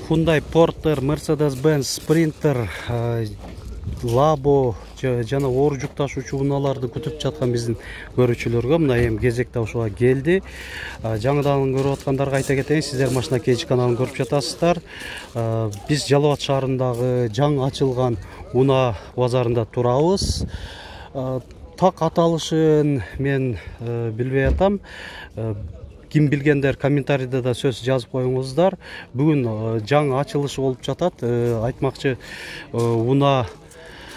Hyundai Porter, Mercedes-Benz Sprinter, Labo жана оор жүк ташуучу унааларды күтүп жаткан биздин көрүүчүлөргө мына эми кезекте ушуга келди. Жаңыдан көрүп аткандарга айта кетейин, сиздер Машина Кейж каналын көрүп жатасыздар. Биз Жалал Абад шаарындагы жаңы ачылган унаа базарында турабыз. Так аталышын мен билбей атам. Ким билгендер комментарийде да сөз жазып коюңуздар. Бүгүн жаңы ачылышы болуп жатат. Айтмакчы, унаа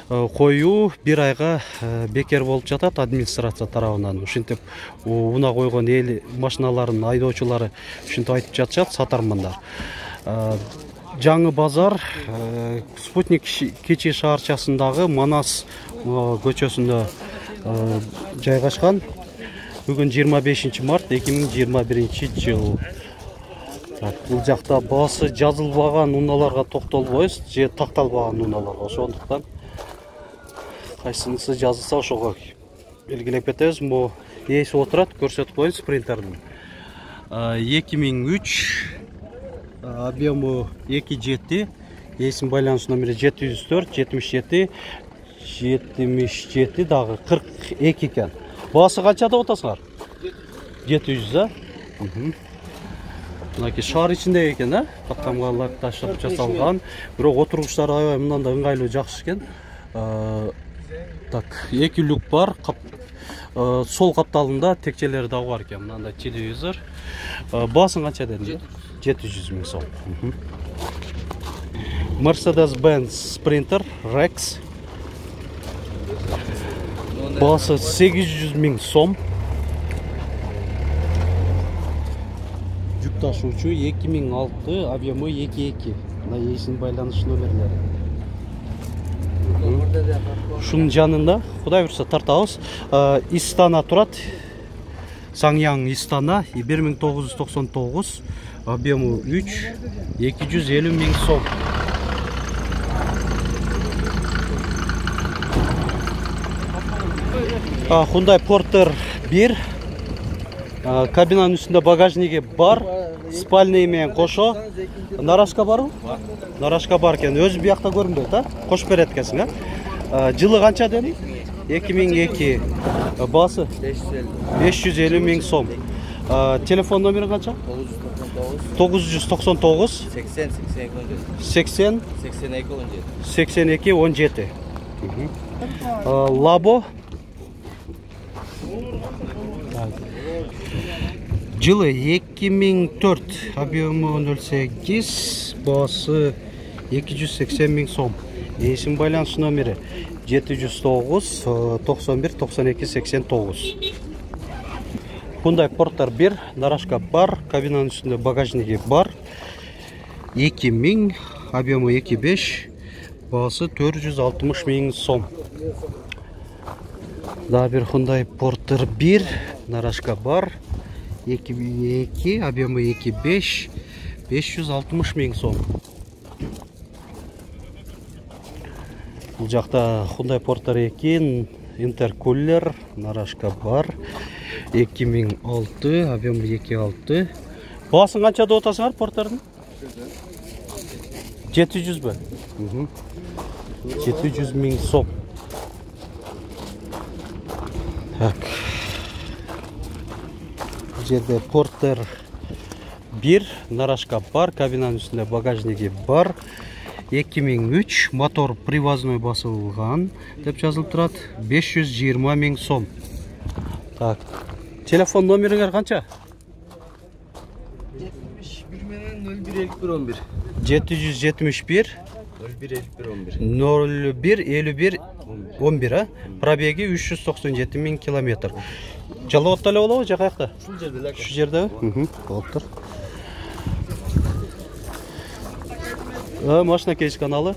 коюу бир айга бекер болуп жатат администрация тарабынан. Ушинтип унаа койгон эл машиналарынын айдоочулары ушинтип айтып жатышат, сатармандар. Жаңы базар Спутник кичи шаарчасындагы Манас көчөсүндө жайгашкан. Бүгүн 25 март 2021 жыл. Бул жакта баасы жазылбаган унааларга токтолбойбуз, же такталбаган унааларга. Ошондуктан кайсынысы жазылса ошого белгилеп кетебиз. Могу ээси отурат, көрсөтүп коеюн Спринтердин. 2003, объему 2.7, ээсинин байланыш номери 704 77 77 дагы 42 экен. Баасы канча деп атасыңар? 700, а? Мынакей шаар ичинде экен, а? Каттамгалар ташып жасалган. Бирок отургучтары аябай мындан да ыңгайлуу, жакшы экен. Так, 2 люк бар. Сол капталында текчелери дагы бар экен. Мындай телевизор. Баасын канча дедиң? 700 миң сом. Mercedes-Benz Sprinter Rex. Баасы 800 миң сом. Жүк ташуучу 2006, объему 2.2. Мына ээсинин байланыш номерлери. Шунун жанында, Кудай буйруса, тартабыз. Истана турат. Саңяң Истана 1999, объему 3, 250 миң сом. Hyundai Porter 1. Кабинанын үстүндө багажниги бар. Спальный менен кошо. Нарашка барбы? Нарашка бар экен. Өзү биякта көрүнбөйт, а? Кош берет экенсиң, а? Жылы канча дедиң? 2002. Баасы 550 миң сом. Телефон номери канча? 999 80 82 17. Labo. Жылы 2004, объему 08, баасы 280 миң сом. Ээсинин байланыш номери 709 91 92 89. Hyundai Porter 1, нарашка бар, кабинанын үстүндө багажниги бар. 2000, объему 2.5, баасы 460 миң сом. Дагы бир Hyundai Porter 1, нарашка бар. 2.2, объему 2.5, 560 миң сом. Бул жакта Hyundai Porter 2, интеркулер, нарашка бар. 2006, объему 2.6. Баасын канча деп атасыңар Porter'дын? 700 бе? 700 миң сом. Так. Жерде Porter 1, нарашка бар, кабинанын үстүндө багажниги бар. 2003, мотор привозной басылган деп жазылып турат. 520 миң сом. Так. Телефон номериңер канча? 71 менен 01 771 01 51 11, а? Пробеги 397 миң километр. Жалал Абадта эле болобу, же каякта? Ушул жерде эле. Ушул жерде? Болуптур. Машина Кейж каналы.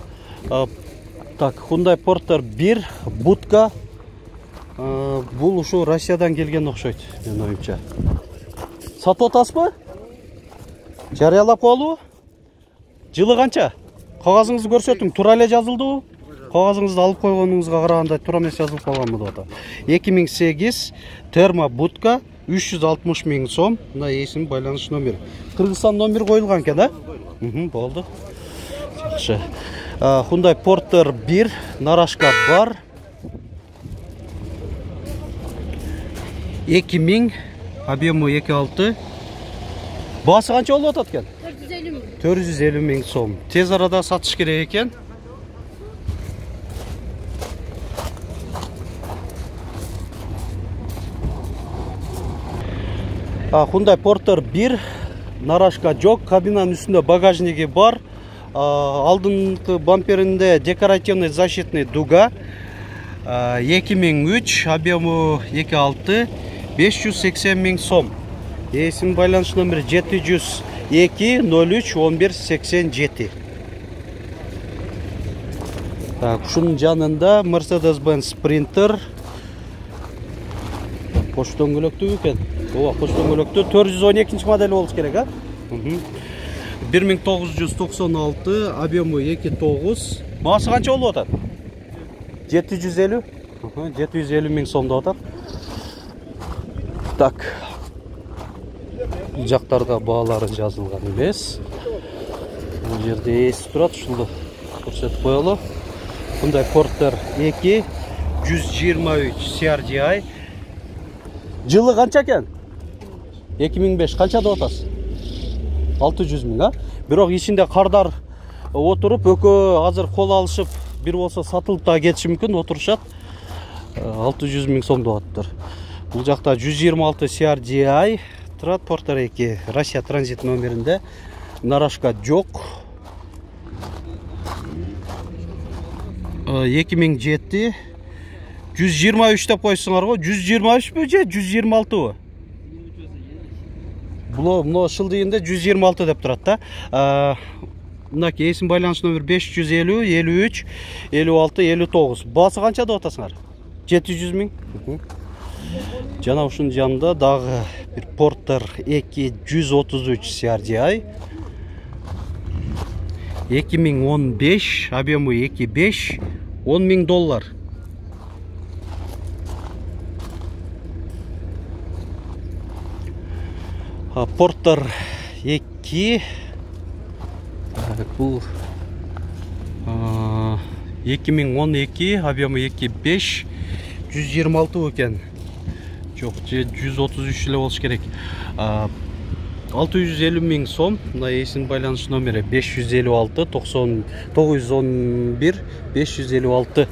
Так, Hyundai Porter 1, будка. Бул ушу Россиядан келген окшойт, мен оюмча. Сатып атасызбы? Жарыялап коелубу? Жылы канча? Кагазыңызды көрсөтүң, туура эле жазылдыбы? Кагазыңызды алып койгонуңузга караганда туура эмес жазылып калганбы деп атат. 2008 термо будка, 360 миң сом. Мына ээсинин байланыш номери. Кыргызстан номер коюлган экен, да? Болду. Жакшы. Hyundai Porter 1, нарашка бар. 2000, объему 2.6. Баасы канча болуп атат экен? 450 миң. 450 миң сом. Тез арада сатыш керек экен. Hyundai Porter 1, нарашка жок, кабинанын үстүндө багажниги бар. Алдыңкы бамперинде декоративный защитный дуга. 2003, объему 2.6, 580 миң сом. Ээсинин байланыш номери 702 03 11 87. Ушунун жанында Mercedes-Benz Sprinter. Кош дөңгөлөктүү экен. Кош дөңгөлөктүү 412 модели болуш керек, а? 1996, объему 2.9. Баасы канча болуп атат? 750. 750 миң сом деп атат. Так. Жактарда баалары жазылган эмес. Бул жерде эс турат, ушунду көрсөтүп коелу. Hyundai Porter 2 123 CRDI. Жылы канча экен? 2005 канча деп атасыз? 600 миң, а? Бирок ичинде кардар отуруп, экөө азыр кол алышып, бир болсо сатылып да кетиши мүмкүн, отурушат. 600 миң сом деп атыптыр. Бул жакта 126 CRDI турат, Porter 2, Россия транзит номеринде. Нарашка жок. 2007, 123 деп койсуңар го, 123 же 126 Мына шылдыйында 126 деп турат да. Мынакей ээсинин байланыш номер 550 53 56 59. Баасы канча деп атасыңар? 700 миң. Жана ушунун жанында дагы бир Porter 2 133 CRDI. 2015, объему 2.5, 10 миң доллар. Porter 2, бул 2012, объему 2.5, 126 экен. Жок, 133 эле болуш керек. 650 миң сом. Мына ээсинин байланыш номери 556 911 556.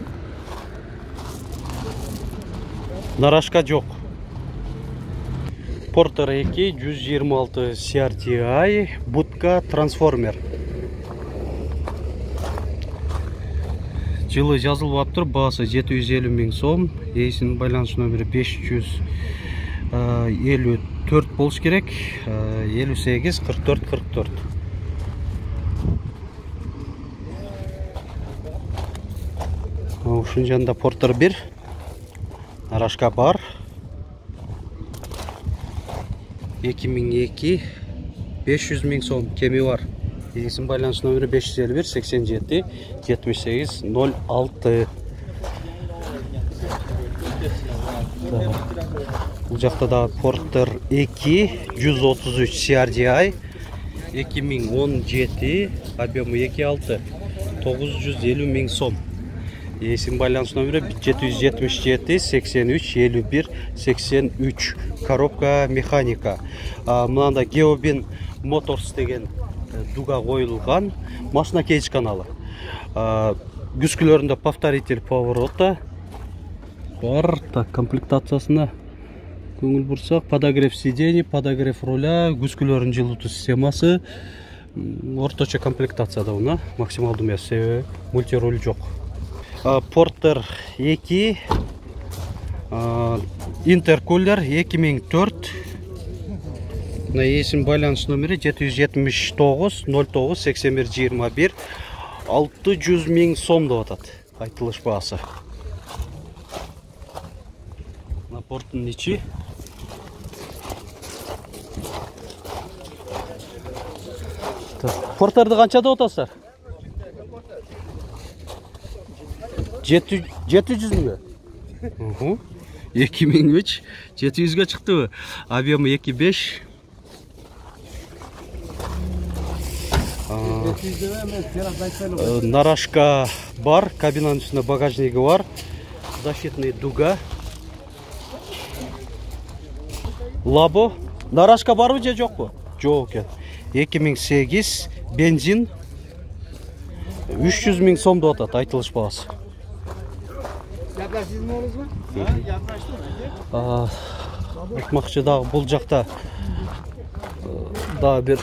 Нарашка жок. Porter 2 126 CRDI, будка трансформер. Жылы жазылып аптыр, баасы 750 миң сом. Ээсинин байланыш номери 554 болуш керек. 58 44 44. Ушунун жанында Porter 1, нарашка бар. 2002, 500 миң сом кеми бар. Ээсинин байланыш номери 551 87 78 06. Бул жакта да Porter 2 133 CRDI 2017, объему 2.6, 950 миң сом. Ээсинин байланыш номери 777 83 51 83. Коробка механика. Мынанда Geobin Motors деген дуга коюлган. Машина кейдж каналы. Күзгүлөрүндө повторитель поворота бар. Так, комплектациясына көңүл бурсак, подогрев сидений, подогрев руля, күзгүлөрүнүн жылытуу системасы. Орточо комплектацияда уна, максималдуу эмес, себеби мультируль жок. Porter 2 интеркулер 2004. Мына ээсинин байланыш номери 779 09 81 21 600 миң сом деп атат. Айтылыш баасы. Мына порттун ичи. Porter'ды канча деп атасыздар? 700 миң. 2003 700'ge çıktı. Объемы 2.5. Нарашка бар, кабинаның үстінде багажнигі бар, защитный дуга. Лабо. Нарашка бар мı, жоқ bu? Жоқ екен. 2008 бензин 300 000 сом деп атат, айтылыш бағасы. Айтмақшы дағы бұл жақта да бір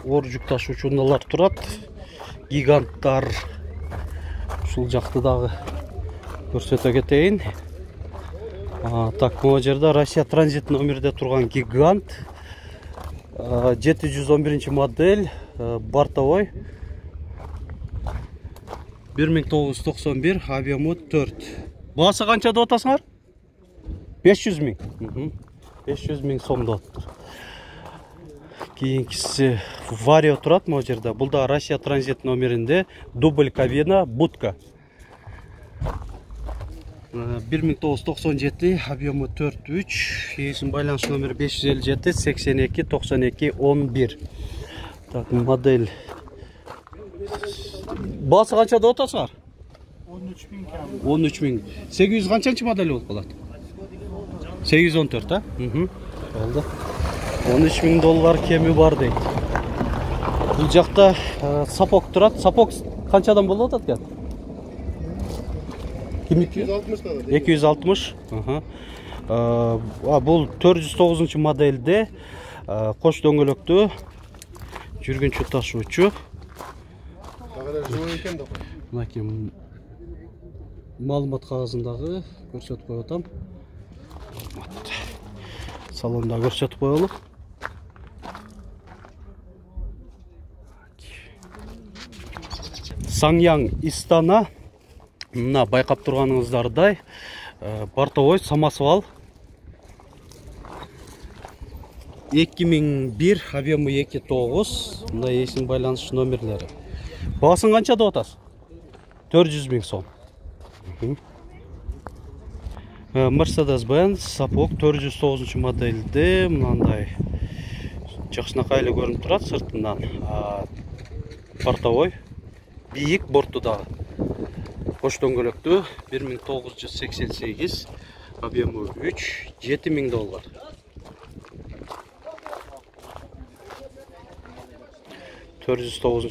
ор жүк ташуучу унаалар турат, гиганттар. Ушул жакты дагы көрсөтө кетейин. Так, могу жерде Россия транзит номерде турган гигант 711 модель, бортовой, 1991, объемы 4. Баасы канча деп атасыңар? 500 000. 500 000 сом деп атыптыр. Кейінкісі Варио турат могу жерде. Бұл да Россия транзит номерінде, дубль кабина, будка. 1997, объемы 4.3, есім байланыш номер 557 82 92 11. Так, модель. Басы қанша деп атасыңар? 13 000. 800 қаншанчы модель болып қалады? 814, а? Oldu. 13 000 доллар кеми бар дейді. Бұл жақта сапок тұрады. Сапок қаншадан болады екен? 260. Бұл 409 модельде қош дөңгелектүү жүргүнчү ташуучу. Мынакей маалымат кагазындагы көрсөтүп коюп атам. Салонда көрсөтүп коелу. Саңяң Истана. Мына байкап турганыңыздардай бортовой самосвал. 2001, объемы 2.9. Мына есім байланыш номерлері. Баасын канча деп атасыз? 400 000 сом. Mercedes-Benz сапок 409 модельде, мынандай жакшынакай эле көрүнүп турат сыртынан. Бортовой, бийик бортудагы. Кош дөңгөлөктүү 1988, объемы 3, 7 000 доллар.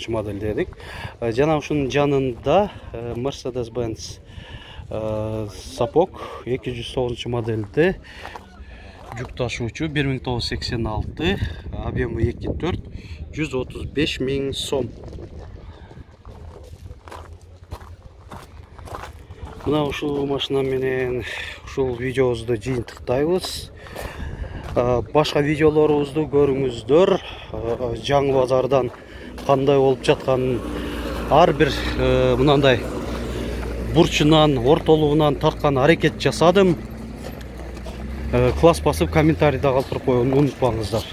Модель дедик. Жана ушунун жанында Mercedes-Benz сапок 209 модельде жүк ташуучу 1986, объемы 2.4, 135 000 сом. Мына ушул машина менен ушул видеобузду жыйынтыктайбыз. Башка видеолорубузду көрүңүздөр. Жаңы базардан кандай болуп жатканын ар бир мынандай бурчунан, ортолугунан тарткан аракет жасадым. Класс басып комментарийде калтырып коюуну унутпаңыздар.